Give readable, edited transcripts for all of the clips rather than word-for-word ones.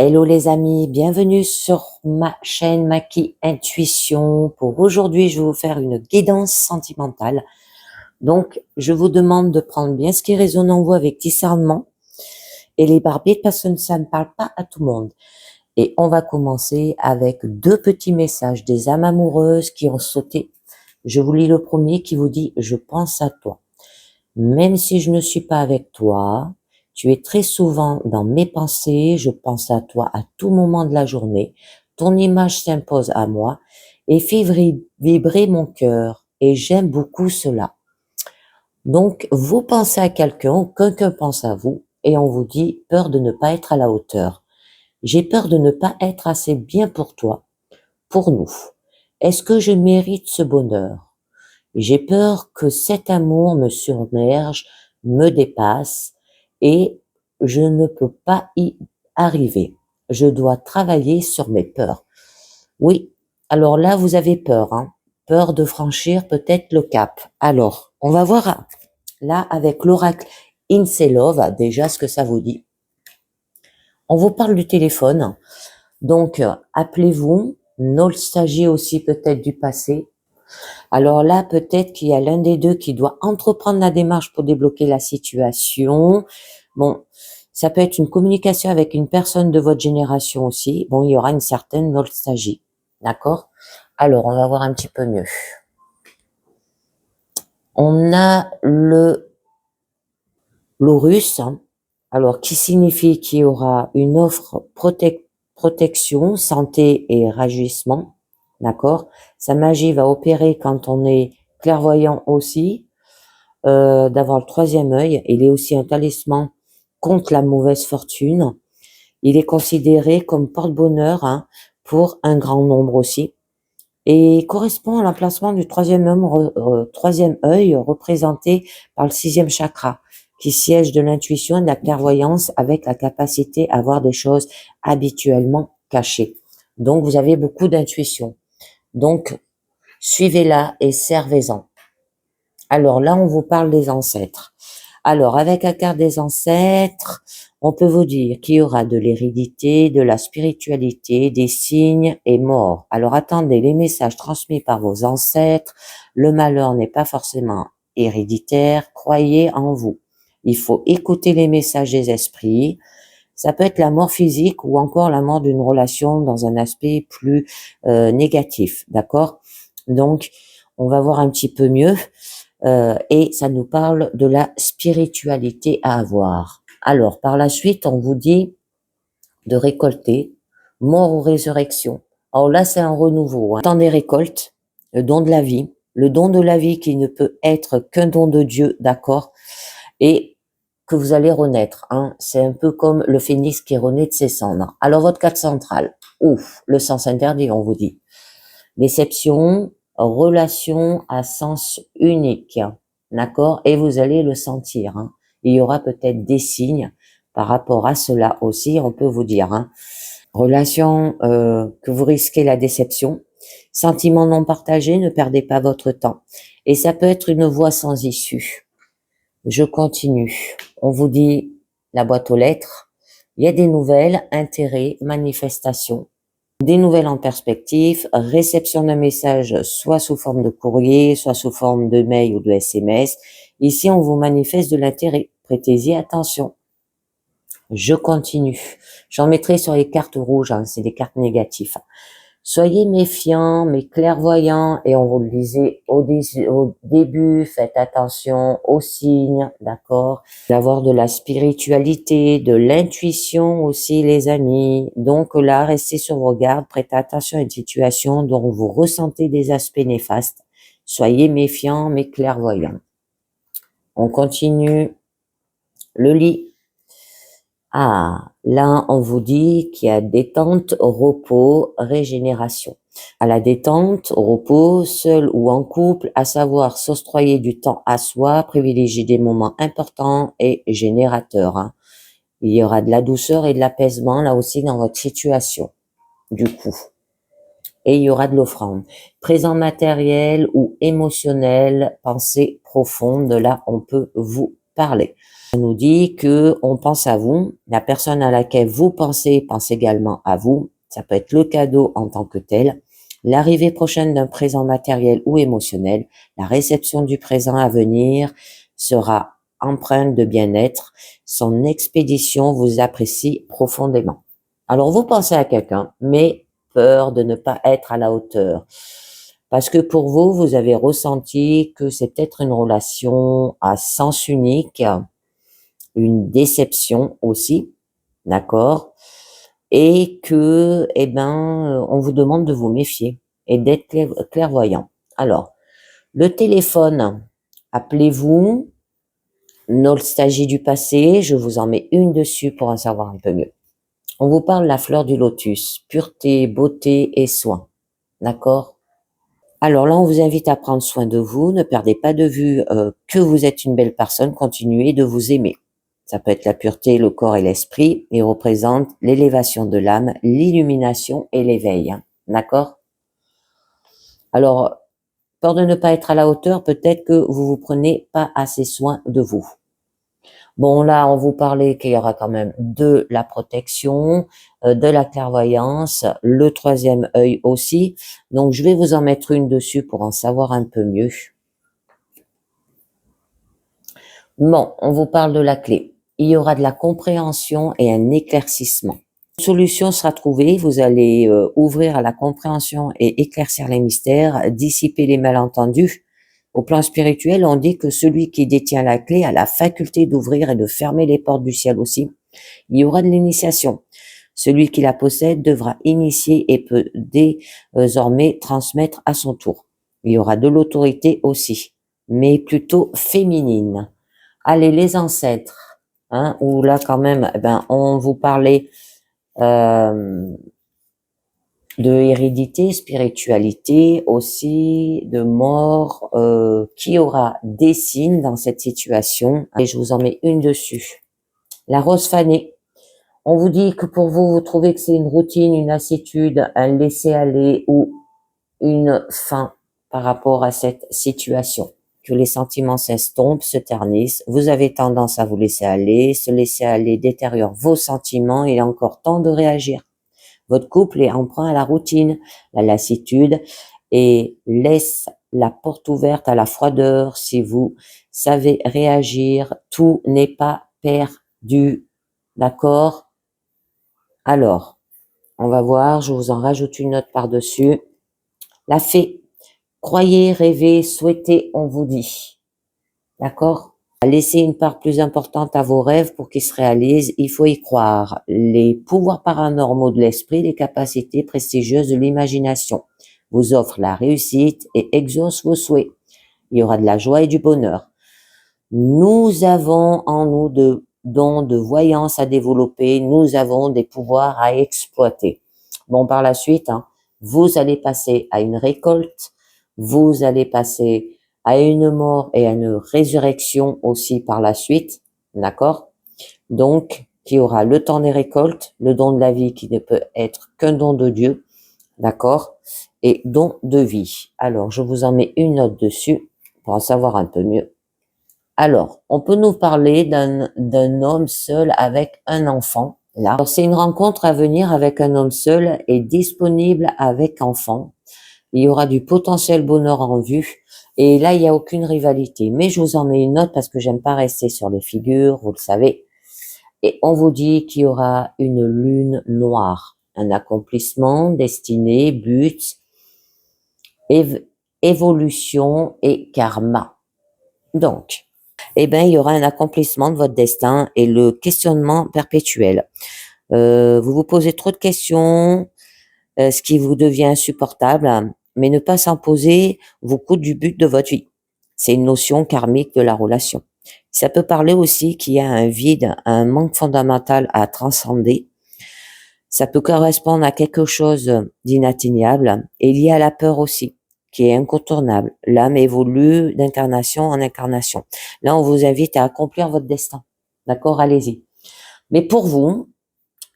Hello les amis, bienvenue sur ma chaîne Maki Intuition. Pour aujourd'hui, je vais vous faire une guidance sentimentale. Donc, je vous demande de prendre bien ce qui résonne en vous avec discernement et les barbiers parce que ça ne parle pas à tout le monde. Et on va commencer avec deux petits messages des âmes amoureuses qui ont sauté. Je vous lis le premier qui vous dit « Je pense à toi ». Même si je ne suis pas avec toi, tu es très souvent dans mes pensées, je pense à toi à tout moment de la journée, ton image s'impose à moi et fait vibrer mon cœur et j'aime beaucoup cela. Donc, vous pensez à quelqu'un ou quelqu'un pense à vous et on vous dit peur de ne pas être à la hauteur. J'ai peur de ne pas être assez bien pour toi, pour nous. Est-ce que je mérite ce bonheur? J'ai peur que cet amour me submerge, me dépasse et je ne peux pas y arriver. Je dois travailler sur mes peurs. Oui, alors là, vous avez peur, hein? Peur de franchir peut-être le cap. Alors, on va voir là avec l'oracle Inselov, déjà ce que ça vous dit. On vous parle du téléphone, donc appelez-vous, nostalgie aussi peut-être du passé. Alors là, peut-être qu'il y a l'un des deux qui doit entreprendre la démarche pour débloquer la situation. Bon, ça peut être une communication avec une personne de votre génération aussi. Bon, il y aura une certaine nostalgie. D'accord? Alors, on va voir un petit peu mieux. On a l'Aurus, hein, alors qui signifie qu'il y aura une offre protection, santé et rajeunissement. D'accord? Sa magie va opérer quand on est clairvoyant aussi, d'avoir le troisième œil. Il est aussi un talisman contre la mauvaise fortune. Il est considéré comme porte-bonheur, hein, pour un grand nombre aussi. Et correspond à l'emplacement du troisième œil représenté par le sixième chakra, qui siège de l'intuition et de la clairvoyance avec la capacité à voir des choses habituellement cachées. Donc, vous avez beaucoup d'intuition. Donc, suivez-la et servez-en. Alors là, on vous parle des ancêtres. Alors, avec la carte des ancêtres, on peut vous dire qu'il y aura de l'hérédité, de la spiritualité, des signes et morts. Alors, attendez les messages transmis par vos ancêtres. Le malheur n'est pas forcément héréditaire. Croyez en vous. Il faut écouter les messages des esprits. Ça peut être la mort physique ou encore la mort d'une relation dans un aspect plus négatif. D'accord? Donc, on va voir un petit peu mieux. Et ça nous parle de la spiritualité à avoir. Alors, par la suite, on vous dit de récolter, mort ou résurrection. Alors là, c'est un renouveau, hein. Temps des récoltes, le don de la vie qui ne peut être qu'un don de Dieu, d'accord, et que vous allez renaître, hein. C'est un peu comme le phénix qui renaît de ses cendres. Alors, votre carte centrale, ouf, le sens interdit, on vous dit. Déception, relation à sens unique, d'accord? Et vous allez le sentir, hein. Il y aura peut-être des signes par rapport à cela aussi, on peut vous dire, hein. Relation que vous risquez la déception, sentiment non partagé, ne perdez pas votre temps. Et ça peut être une voie sans issue. Je continue. On vous dit la boîte aux lettres. Il y a des nouvelles, intérêts, manifestations. Des nouvelles en perspective, réception d'un message soit sous forme de courrier, soit sous forme de mail ou de SMS. Ici, on vous manifeste de l'intérêt. Prêtez-y attention. Je continue. J'en mettrai sur les cartes rouges, hein, c'est des cartes négatives. Soyez méfiants, mais clairvoyants, et on vous le disait au début, faites attention aux signes, d'accord? D'avoir de la spiritualité, de l'intuition aussi, les amis. Donc là, restez sur vos gardes, prêtez attention à une situation dont vous ressentez des aspects néfastes. Soyez méfiants, mais clairvoyants. On continue. Le lit. Ah, là, on vous dit qu'il y a détente, repos, régénération. À la détente, au repos, seul ou en couple, à savoir s'octroyer du temps à soi, privilégier des moments importants et générateurs, hein. Il y aura de la douceur et de l'apaisement, là aussi, dans votre situation, du coup. Et il y aura de l'offrande. Présent matériel ou émotionnel, pensée profonde, là, on peut vous parler. Ça nous dit que on pense à vous, la personne à laquelle vous pensez pense également à vous. Ça peut être le cadeau en tant que tel, l'arrivée prochaine d'un présent matériel ou émotionnel, la réception du présent à venir sera empreinte de bien-être. Son expédition vous apprécie profondément. Alors vous pensez à quelqu'un, mais peur de ne pas être à la hauteur. Parce que pour vous, vous avez ressenti que c'est peut-être une relation à sens unique, une déception aussi, d'accord? Et que, eh ben, on vous demande de vous méfier et d'être clairvoyant. Alors, le téléphone, appelez-vous, nostalgie du passé, je vous en mets une dessus pour en savoir un peu mieux. On vous parle de la fleur du lotus, pureté, beauté et soin, d'accord? Alors là, on vous invite à prendre soin de vous, ne perdez pas de vue que vous êtes une belle personne, continuez de vous aimer. Ça peut être la pureté, le corps et l'esprit, et représente l'élévation de l'âme, l'illumination et l'éveil. Hein. D'accord? Alors, peur de ne pas être à la hauteur, peut-être que vous vous prenez pas assez soin de vous. Bon, là, on vous parlait qu'il y aura quand même de la protection, de la clairvoyance, le troisième œil aussi. Donc, je vais vous en mettre une dessus pour en savoir un peu mieux. Bon, on vous parle de la clé. Il y aura de la compréhension et un éclaircissement. Une solution sera trouvée, vous allez ouvrir à la compréhension et éclaircir les mystères, dissiper les malentendus. Au plan spirituel, on dit que celui qui détient la clé a la faculté d'ouvrir et de fermer les portes du ciel aussi. Il y aura de l'initiation. Celui qui la possède devra initier et peut désormais transmettre à son tour. Il y aura de l'autorité aussi, mais plutôt féminine. Allez, les ancêtres, hein, où là quand même, ben, on vous parlait de hérédité, spiritualité, aussi de mort, qui aura des signes dans cette situation. Et je vous en mets une dessus. La rose fanée. On vous dit que pour vous, vous trouvez que c'est une routine, une lassitude, un laisser-aller ou une fin par rapport à cette situation. Que les sentiments s'estompent, se ternissent, vous avez tendance à vous laisser aller, se laisser aller détériore vos sentiments, il est encore temps de réagir. Votre couple est emprunt à la routine, la lassitude, et laisse la porte ouverte à la froideur. Si vous savez réagir, tout n'est pas perdu. D'accord? Alors, on va voir, je vous en rajoute une note par-dessus. La fée, croyez, rêvez, souhaitez, on vous dit. D'accord? Laissez une part plus importante à vos rêves pour qu'ils se réalisent, il faut y croire. Les pouvoirs paranormaux de l'esprit, les capacités prestigieuses de l'imagination vous offrent la réussite et exaucent vos souhaits. Il y aura de la joie et du bonheur. Nous avons en nous de dons de voyance à développer, nous avons des pouvoirs à exploiter. Bon, par la suite, hein, vous allez passer à une récolte, vous allez passer à une mort et à une résurrection aussi par la suite, d'accord? Donc, qui aura le temps des récoltes, le don de la vie qui ne peut être qu'un don de Dieu, d'accord? Et don de vie. Alors, je vous en mets une note dessus pour en savoir un peu mieux. Alors, on peut nous parler d'un homme seul avec un enfant. Là, c'est une rencontre à venir avec un homme seul et disponible avec enfant. Il y aura du potentiel bonheur en vue. Et là, il n'y a aucune rivalité. Mais je vous en mets une note parce que j'aime pas rester sur les figures, vous le savez. Et on vous dit qu'il y aura une lune noire, un accomplissement, destinée, but, évolution et karma. Donc, eh ben, il y aura un accomplissement de votre destin et le questionnement perpétuel. Vous vous posez trop de questions, ce qui vous devient insupportable, mais ne pas s'en poser vous coûte du but de votre vie. C'est une notion karmique de la relation. Ça peut parler aussi qu'il y a un vide, un manque fondamental à transcender. Ça peut correspondre à quelque chose d'inatteignable et lié à la peur aussi, qui est incontournable. L'âme évolue d'incarnation en incarnation. Là, on vous invite à accomplir votre destin. D'accord? Allez-y. Mais pour vous,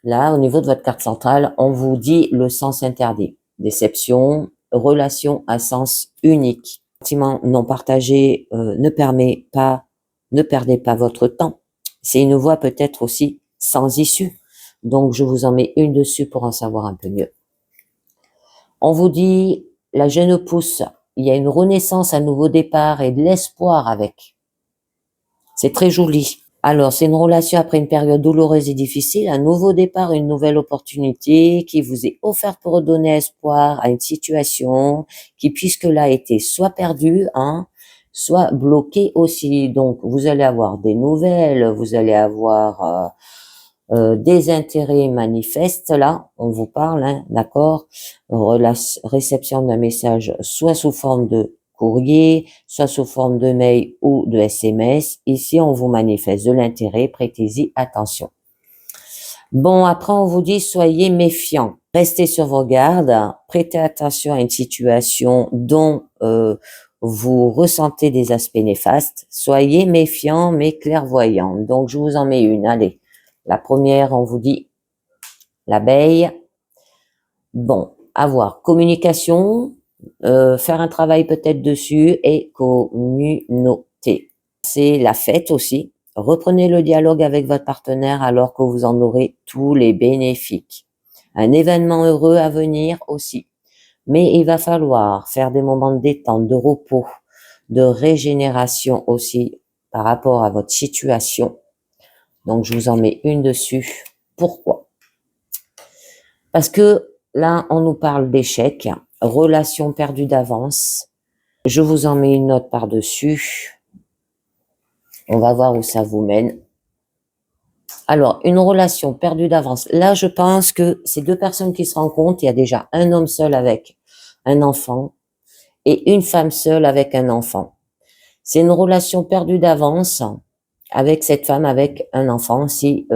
là, au niveau de votre carte centrale, on vous dit le sens interdit. Déception, relation à sens unique. Sentiment non partagé ne perdez pas votre temps. C'est une voie peut-être aussi sans issue. Donc, je vous en mets une dessus pour en savoir un peu mieux. On vous dit, la jeune pousse, il y a une renaissance, un nouveau départ et de l'espoir avec. C'est très joli. Alors, c'est une relation après une période douloureuse et difficile, un nouveau départ, une nouvelle opportunité qui vous est offerte pour redonner espoir à une situation qui, puisque là, était soit perdue, hein, soit bloquée aussi. Donc, vous allez avoir des nouvelles, vous allez avoir des intérêts manifestes, là, on vous parle, hein, d'accord, réception d'un message soit sous forme de courrier, soit sous forme de mail ou de SMS. Ici, on vous manifeste de l'intérêt, prêtez-y attention. Bon, après, on vous dit, soyez méfiants, restez sur vos gardes, prêtez attention à une situation dont vous ressentez des aspects néfastes, soyez méfiants mais clairvoyants. Donc, je vous en mets une, allez. La première, on vous dit l'abeille. Bon, avoir communication, faire un travail peut-être dessus et communauté. C'est la fête aussi. Reprenez le dialogue avec votre partenaire alors que vous en aurez tous les bénéfices. Un événement heureux à venir aussi. Mais il va falloir faire des moments de détente, de repos, de régénération aussi par rapport à votre situation. Donc, je vous en mets une dessus. Pourquoi? Parce que là, on nous parle d'échec, relation perdue d'avance. Je vous en mets une note par-dessus. On va voir où ça vous mène. Alors, une relation perdue d'avance. Là, je pense que c'est deux personnes qui se rencontrent. Il y a déjà un homme seul avec un enfant et une femme seule avec un enfant. C'est une relation perdue d'avance avec cette femme avec un enfant. Si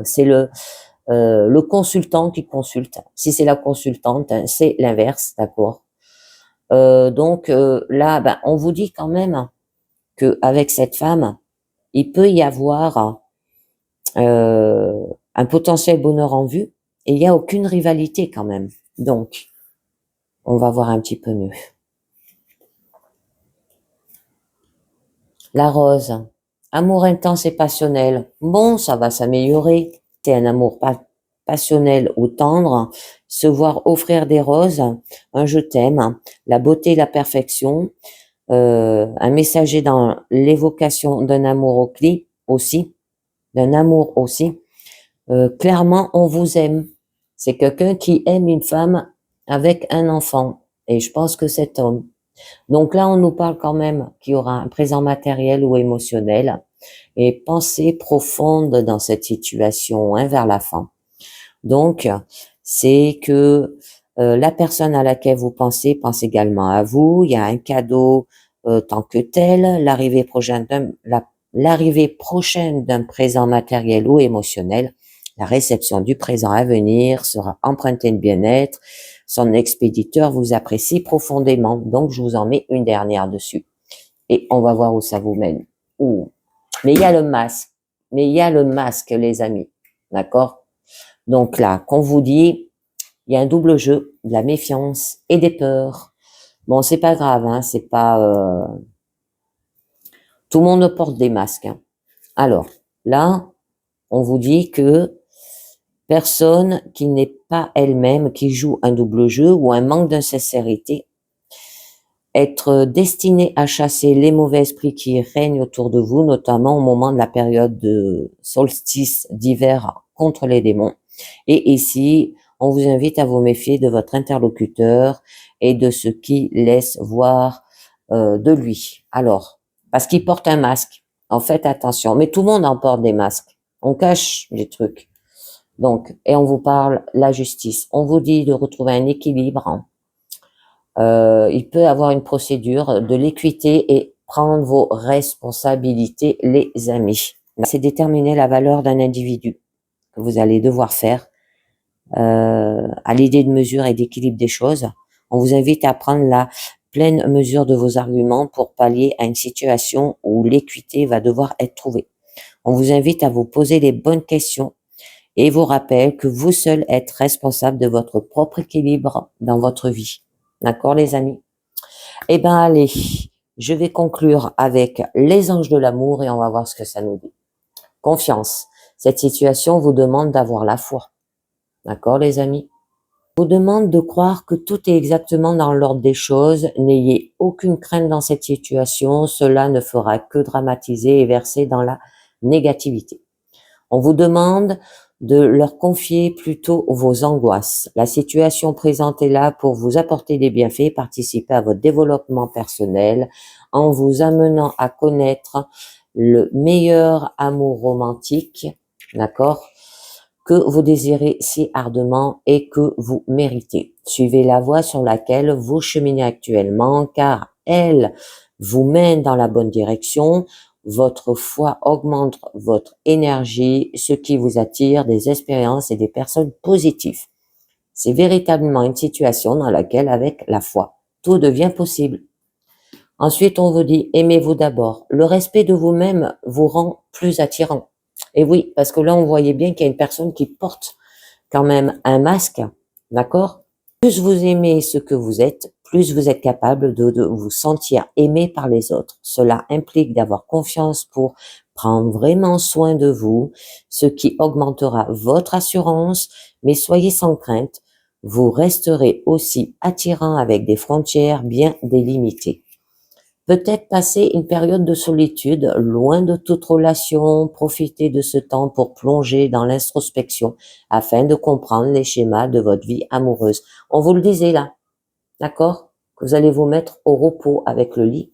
c'est le consultant qui consulte. Si c'est la consultante, hein, c'est l'inverse, d'accord. Donc là, ben, on vous dit quand même que avec cette femme, il peut y avoir un potentiel bonheur en vue et il n'y a aucune rivalité quand même. Donc, on va voir un petit peu mieux. La rose, amour intense et passionnel. Bon, ça va s'améliorer. C'est un amour passionnel ou tendre, se voir offrir des roses, un je t'aime, la beauté et la perfection, un messager dans l'évocation d'un amour au clip aussi, d'un amour aussi. Clairement, on vous aime. C'est quelqu'un qui aime une femme avec un enfant. Et je pense que cet homme. Donc là, on nous parle quand même qu'il y aura un présent matériel ou émotionnel et pensée profonde dans cette situation, hein, vers la fin. Donc, c'est que la personne à laquelle vous pensez pense également à vous. Il y a un cadeau tant que tel, l'arrivée prochaine d'un présent matériel ou émotionnel, la réception du présent à venir sera empruntée de bien-être. Son expéditeur vous apprécie profondément. Donc, je vous en mets une dernière dessus. Et on va voir où ça vous mène. Ouh. Mais il y a le masque. Mais il y a le masque, les amis. D'accord? Donc là, qu'on vous dit, il y a un double jeu, de la méfiance et des peurs. Bon, c'est pas grave, hein, c'est pas... Tout le monde porte des masques. Hein. Alors, là, on vous dit que personne qui n'est pas elle-même, qui joue un double jeu ou un manque de sincérité, être destiné à chasser les mauvais esprits qui règnent autour de vous, notamment au moment de la période de solstice d'hiver contre les démons. Et ici, on vous invite à vous méfier de votre interlocuteur et de ce qu'il laisse voir de lui. Alors, parce qu'il porte un masque. En fait, attention. Mais tout le monde en porte des masques. On cache les trucs. Donc, et on vous parle la justice. On vous dit de retrouver un équilibre. Il peut avoir une procédure de l'équité et prendre vos responsabilités, les amis. C'est déterminer la valeur d'un individu que vous allez devoir faire à l'idée de mesure et d'équilibre des choses. On vous invite à prendre la pleine mesure de vos arguments pour pallier à une situation où l'équité va devoir être trouvée. On vous invite à vous poser les bonnes questions et vous rappelle que vous seul êtes responsable de votre propre équilibre dans votre vie. D'accord, les amis? Eh ben, allez, je vais conclure avec les anges de l'amour et on va voir ce que ça nous dit. Confiance. Cette situation vous demande d'avoir la foi. D'accord, les amis? Vous demande de croire que tout est exactement dans l'ordre des choses. N'ayez aucune crainte dans cette situation. Cela ne fera que dramatiser et verser dans la négativité. On vous demande de leur confier plutôt vos angoisses. La situation présente est là pour vous apporter des bienfaits et participer à votre développement personnel en vous amenant à connaître le meilleur amour romantique, d'accord, que vous désirez si ardemment et que vous méritez. Suivez la voie sur laquelle vous cheminez actuellement, car elle vous mène dans la bonne direction. Votre foi augmente votre énergie, ce qui vous attire des expériences et des personnes positives. C'est véritablement une situation dans laquelle, avec la foi, tout devient possible. Ensuite, on vous dit, aimez-vous d'abord. Le respect de vous-même vous rend plus attirant. Et oui, parce que là, on voyait bien qu'il y a une personne qui porte quand même un masque, d'accord? Plus vous aimez ce que vous êtes, plus vous êtes capable de vous sentir aimé par les autres. Cela implique d'avoir confiance pour prendre vraiment soin de vous, ce qui augmentera votre assurance, mais soyez sans crainte, vous resterez aussi attirant avec des frontières bien délimitées. Peut-être passer une période de solitude, loin de toute relation, profiter de ce temps pour plonger dans l'introspection afin de comprendre les schémas de votre vie amoureuse. On vous le disait là, d'accord? Que vous allez vous mettre au repos avec le lit.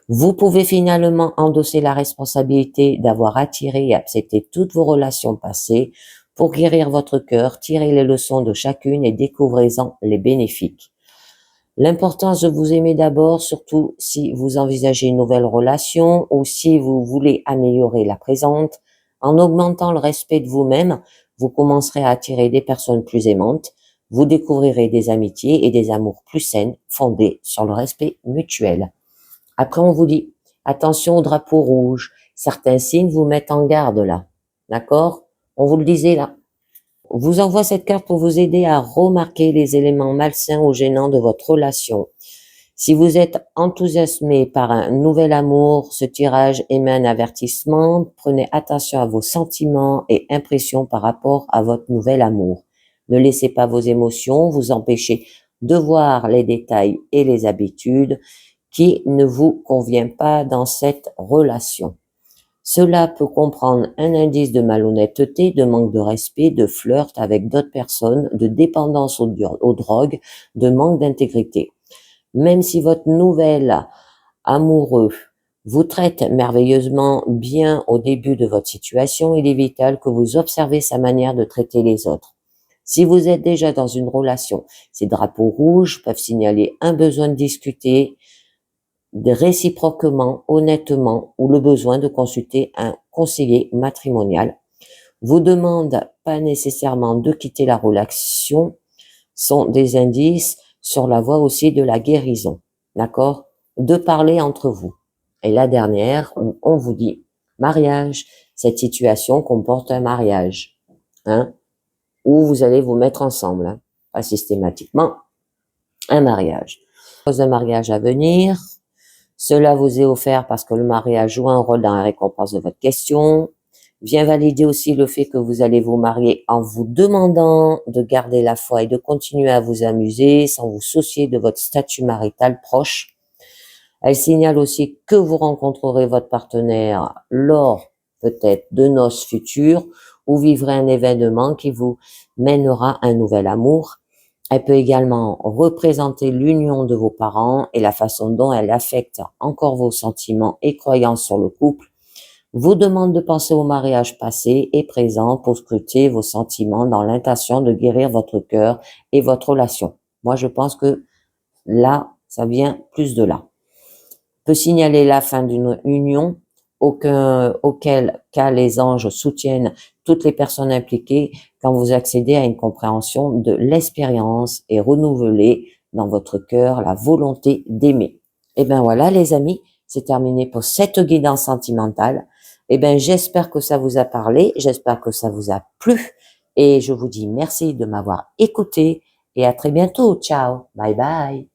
Vous pouvez finalement endosser la responsabilité d'avoir attiré et accepté toutes vos relations passées pour guérir votre cœur, tirer les leçons de chacune et découvrez-en les bénéfices. L'importance de vous aimer d'abord, surtout si vous envisagez une nouvelle relation ou si vous voulez améliorer la présente. En augmentant le respect de vous-même, vous commencerez à attirer des personnes plus aimantes. Vous découvrirez des amitiés et des amours plus saines, fondées sur le respect mutuel. Après, on vous dit, attention au drapeau rouge. Certains signes vous mettent en garde là. D'accord? On vous le disait là. On vous envoie cette carte pour vous aider à remarquer les éléments malsains ou gênants de votre relation. Si vous êtes enthousiasmé par un nouvel amour, ce tirage émet un avertissement. Prenez attention à vos sentiments et impressions par rapport à votre nouvel amour. Ne laissez pas vos émotions vous empêcher de voir les détails et les habitudes qui ne vous conviennent pas dans cette relation. Cela peut comprendre un indice de malhonnêteté, de manque de respect, de flirt avec d'autres personnes, de dépendance aux drogues, de manque d'intégrité. Même si votre nouvel amoureux vous traite merveilleusement bien au début de votre situation, il est vital que vous observez sa manière de traiter les autres. Si vous êtes déjà dans une relation, ces drapeaux rouges peuvent signaler un besoin de discuter, réciproquement, honnêtement, ou le besoin de consulter un conseiller matrimonial. Vous demande pas nécessairement de quitter la relation, sont des indices sur la voie aussi de la guérison, d'accord? De parler entre vous. Et la dernière, on vous dit mariage. Cette situation comporte un mariage, hein, où vous allez vous mettre ensemble, hein, pas systématiquement, un mariage. Un mariage à venir. Cela vous est offert parce que le mariage joue un rôle dans la récompense de votre question. Vient valider aussi le fait que vous allez vous marier en vous demandant de garder la foi et de continuer à vous amuser sans vous soucier de votre statut marital proche. Elle signale aussi que vous rencontrerez votre partenaire lors peut-être de noces futures ou vivrez un événement qui vous mènera à un nouvel amour. Elle peut également représenter l'union de vos parents et la façon dont elle affecte encore vos sentiments et croyances sur le couple. Vous demande de penser au mariage passé et présent pour scruter vos sentiments dans l'intention de guérir votre cœur et votre relation. Moi, je pense que là, ça vient plus de là. Peut signaler la fin d'une union auquel cas les anges soutiennent toutes les personnes impliquées quand vous accédez à une compréhension de l'expérience et renouvelez dans votre cœur la volonté d'aimer. Et ben voilà les amis, c'est terminé pour cette guidance sentimentale. Et ben j'espère que ça vous a parlé, j'espère que ça vous a plu et je vous dis merci de m'avoir écouté et à très bientôt. Ciao, bye bye.